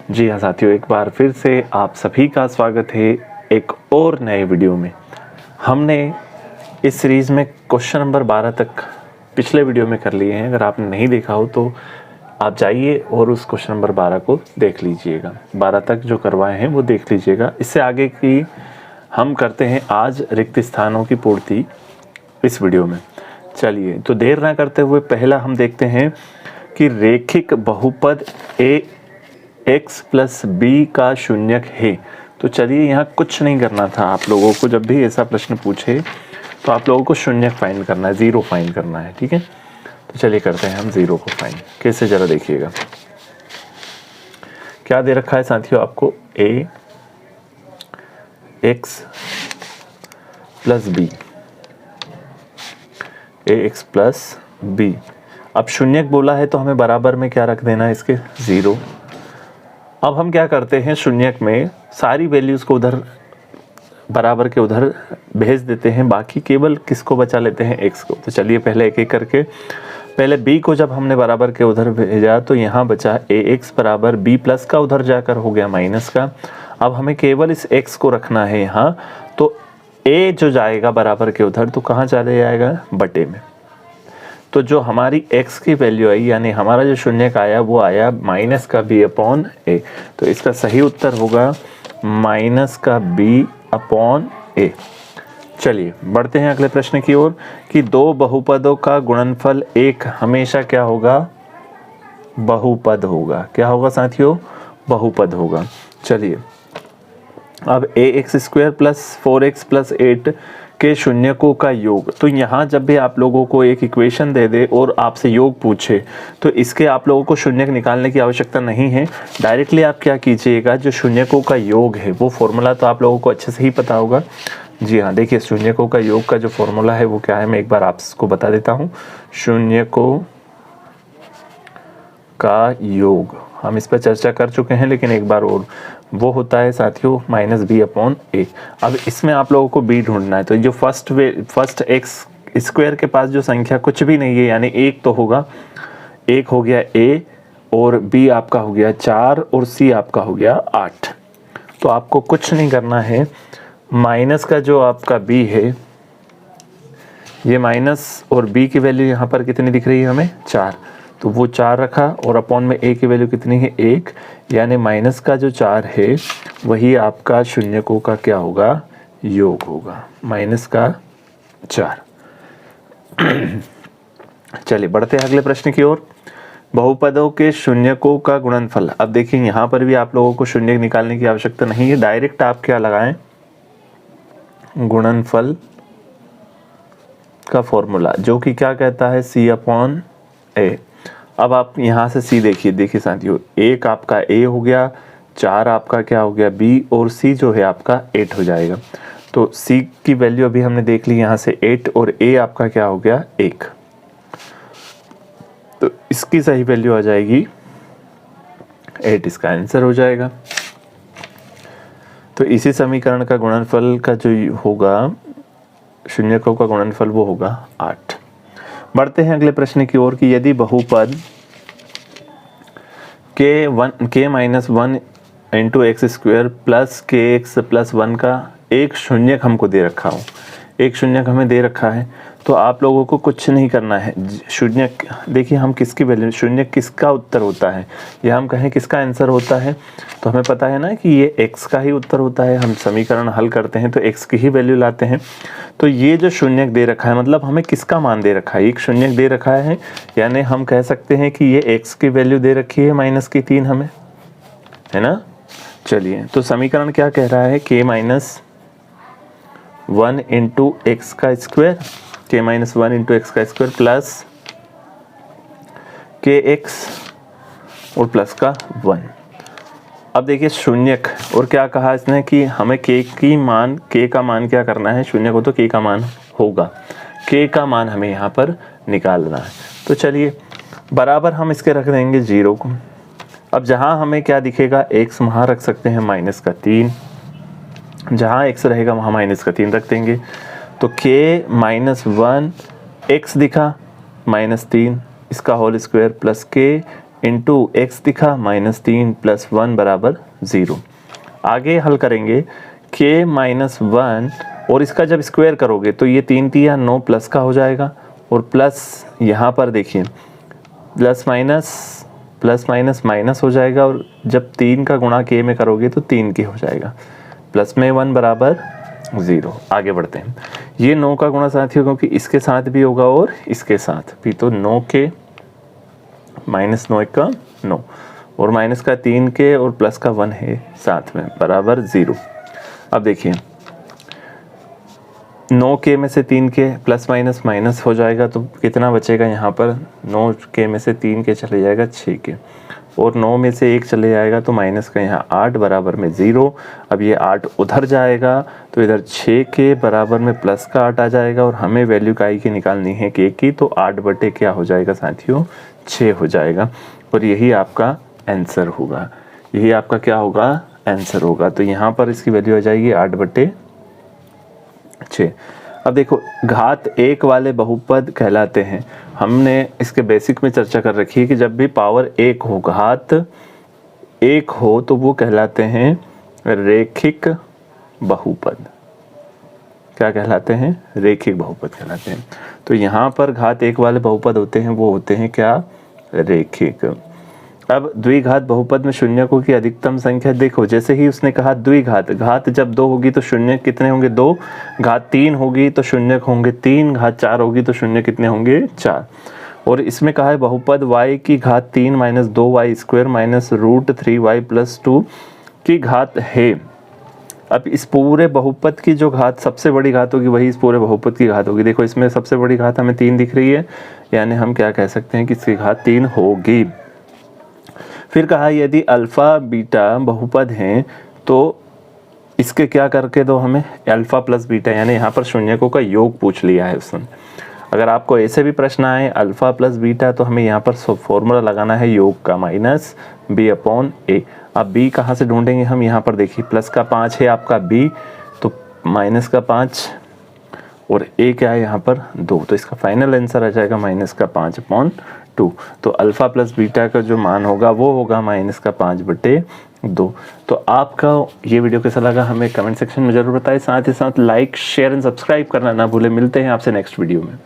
जी हाँ साथियों, एक बार फिर से आप सभी का स्वागत है एक और नए वीडियो में। हमने इस सीरीज़ में क्वेश्चन नंबर 12 तक पिछले वीडियो में कर लिए हैं। अगर आपने नहीं देखा हो तो आप जाइए और उस क्वेश्चन नंबर 12 को देख लीजिएगा। 12 तक जो करवाए हैं वो देख लीजिएगा। इससे आगे की हम करते हैं आज रिक्त स्थानों की पूर्ति इस वीडियो में। चलिए तो देर ना करते हुए पहला हम देखते हैं कि रेखिक बहुपद ax प्लस बी का शून्यक है। तो चलिए यहाँ कुछ नहीं करना था आप लोगों को। जब भी ऐसा प्रश्न पूछे तो आप लोगों को शून्यक फाइंड करना है, ज़ीरो फाइंड करना है, ठीक है। तो चलिए करते हैं हम ज़ीरो को फाइंड। कैसे ज़रा देखिएगा, क्या दे रखा है साथियों आपको, ax plus B, ax plus B. अब शून्यक बोला है तो हमें बराबर में क्या रख देना है इसके, ज़ीरो। अब हम क्या करते हैं, शून्यक में सारी वैल्यूज़ को उधर बराबर के उधर भेज देते हैं, बाकी केवल किसको बचा लेते हैं, x को। तो चलिए पहले एक एक करके, पहले b को जब हमने बराबर के उधर भेजा तो यहाँ बचा ax बराबर b प्लस का उधर जाकर हो गया माइनस का। अब हमें केवल इस x को रखना है यहाँ, तो a जो जाएगा बराबर के उधर तो कहाँ चले जाएगा, बटे में। तो जो हमारी x की वैल्यू आई, यानी हमारा जो शून्यक आया वो आया माइनस का b अपॉन a। तो इसका सही उत्तर होगा माइनस का b अपॉन a। चलिए बढ़ते हैं अगले प्रश्न की ओर कि दो बहुपदों का गुणनफल एक हमेशा क्या होगा, बहुपद होगा। क्या होगा साथियों, बहुपद होगा। चलिए अब ax square plus 4x plus 8 के शून्यकों का योग। तो यहाँ जब भी आप लोगों को एक इक्वेशन दे दे और आपसे योग पूछे तो इसके आप लोगों को शून्यक निकालने की आवश्यकता नहीं है। डायरेक्टली आप क्या कीजिएगा, जो शून्यकों का योग है वो फॉर्मूला तो आप लोगों को अच्छे से ही पता होगा। जी हाँ, देखिए शून्यकों का योग का जो फॉर्मूला है वो क्या है, मैं एक बार आपको बता देता हूँ। शून्यकों का योग हम इस पर चर्चा कर चुके हैं, लेकिन एक बार और, वो होता है साथियों माइनस बी अपॉन ए। अब इसमें आप लोगों को बी ढूंढना है। तो जो फर्स्ट एक्स स्क्वायर के पास जो संख्या कुछ भी नहीं है, यानी एक तो होगा, एक हो गया ए और बी आपका हो गया 4 और सी आपका हो गया 8। तो आपको कुछ नहीं करना है, माइनस का जो आपका बी है, ये माइनस और बी की वैल्यू यहाँ पर कितनी दिख रही है हमें, 4। तो वो 4 रखा और अपॉन में a की वैल्यू कितनी है, 1। यानी माइनस का जो 4 है वही आपका शून्यकों का क्या होगा, योग होगा, माइनस का 4। चलिए बढ़ते हैं अगले प्रश्न की ओर। बहुपदों के शून्यकों का गुणनफल। अब देखिए यहाँ पर भी आप लोगों को शून्यक निकालने की आवश्यकता नहीं है, डायरेक्ट आप क्या लगाएं, गुणनफल का फॉर्मूला, जो कि क्या कहता है, c अपॉन a। अब आप यहाँ से c देखिए साथियों, 1 आपका a हो गया, 4 आपका क्या हो गया b, और c जो है आपका 8 हो जाएगा। तो c की वैल्यू अभी हमने देख ली यहाँ से 8, और a आपका क्या हो गया, 1। तो इसकी सही वैल्यू आ जाएगी 8, इसका आंसर हो जाएगा। तो इसी समीकरण का गुणनफल का जो होगा, शून्यकों का गुणनफल, वो होगा 8। बढ़ते हैं अगले प्रश्न की ओर कि यदि बहुपद k minus 1 into x square plus के एक्स प्लस 1 का एक शून्यक हमको दे रखा हो, एक शून्यक हमें दे रखा है, तो आप लोगों को कुछ नहीं करना है। शून्यक देखिए हम किसकी वैल्यू, शून्यक किसका उत्तर होता है, या हम कहें किसका आंसर होता है, तो हमें पता है ना कि ये x का ही उत्तर होता है। हम समीकरण हल करते हैं तो x की ही वैल्यू लाते हैं। तो ये जो शून्यक दे रखा है, मतलब हमें किसका मान दे रखा है, एक शून्यक दे रखा है, यानी हम कह सकते हैं कि ये x की वैल्यू दे रखी है माइनस की 3 हमें, है ना। चलिए तो समीकरण क्या कह रहा है, k माइनस 1 इंटू एक्स का square, k minus 1 into x का स्क्वायर प्लस के एक्स और प्लस का 1। अब देखिए शून्यक, और क्या कहा इसने कि हमें k का मान क्या करना है, शून्यक हो तो k का मान होगा, k का मान हमें यहाँ पर निकालना है। तो चलिए बराबर हम इसके रख देंगे 0 को। अब जहाँ हमें क्या दिखेगा, x वहाँ रख सकते हैं माइनस का 3, जहाँ x रहेगा वहाँ माइनस का 3 रख देंगे। तो k माइनस 1 x दिखा माइनस 3, इसका whole square plus k into x दिखा -3 + 1 बराबर 0। आगे हल करेंगे k - 1 और इसका जब स्क्वायर करोगे तो ये 3 3 9 प्लस का हो जाएगा, और प्लस यहाँ पर देखिए प्लस माइनस माइनस हो जाएगा, और जब 3 का गुणा k में करोगे तो 3 k हो जाएगा, प्लस में 1 बराबर 0। आगे बढ़ते हैं। ये 9 का गुणा साथियों क्योंकि इसके साथ भी होगा और इसके साथ भी, तो 9k -9 का 9 और माइनस का 3k और प्लस का 1 है साथ में बराबर 0। अब देखिए 9k में से 3k प्लस माइनस माइनस हो जाएगा तो कितना बचेगा यहाँ पर, 9k में से 3k चले जाएगा 6k, और 9 में से 1 चले जाएगा तो माइनस का यहाँ 8 बराबर में 0। अब ये 8 उधर जाएगा तो इधर 6k बराबर में प्लस का 8 आ जाएगा, और हमें वैल्यू काई की निकालनी है k की, तो 8 बटे क्या हो जाएगा साथियों, 6 हो जाएगा, और यही आपका आंसर होगा। यही आपका क्या होगा, आंसर होगा। तो यहाँ पर इसकी वैल्यू आ जाएगी 8 बटे 6। अब देखो घात 1 वाले बहुपद कहलाते हैं, हमने इसके बेसिक में चर्चा कर रखी है कि जब भी पावर 1 हो, घात 1 हो, तो वो कहलाते हैं रेखिक बहुपद। क्या कहलाते हैं, रेखिक बहुपद कहलाते हैं। तो यहाँ पर घात 1 वाले बहुपद होते हैं वो होते हैं क्या, रेखिक। अब द्विघात बहुपद में शून्यकों की अधिकतम संख्या देखो, जैसे ही उसने कहा द्विघात, घात जब 2 होगी तो शून्य कितने होंगे, 2, घात 3 होगी तो शून्य होंगे 3, घात 4 होगी तो शून्य कितने होंगे, 4। और इसमें कहा है बहुपद y की घात 3 - 2y² - √3y + 2 की घात है। अब इस पूरे बहुपद की जो घात सबसे बड़ी घात होगी वही इस पूरे बहुपद की घात होगी। देखो इसमें सबसे बड़ी घात हमें 3 दिख रही है, यानी हम क्या कह सकते हैं कि इसकी घात 3 होगी। फिर कहा यदि अल्फ़ा बीटा बहुपद हैं तो इसके क्या करके दो हमें, अल्फ़ा प्लस बीटा, यानी यहाँ पर शून्यकों का योग पूछ लिया है उसने। अगर आपको ऐसे भी प्रश्न आए अल्फ़ा प्लस बीटा, तो हमें यहाँ पर फॉर्मूला लगाना है योग का, -b/a। अब b कहाँ से ढूंढेंगे हम, यहाँ पर देखिए प्लस का 5 है आपका b, तो माइनस का 5 और a क्या है यहाँ पर 2, तो इसका फाइनल आंसर आ जाएगा -5/2। तो अल्फ़ा प्लस बीटा का जो मान होगा वो होगा -5/2। तो आपका ये वीडियो कैसा लगा हमें कमेंट सेक्शन में ज़रूर बताएं, साथ ही साथ लाइक शेयर एंड सब्सक्राइब करना ना भूलें। मिलते हैं आपसे नेक्स्ट वीडियो में।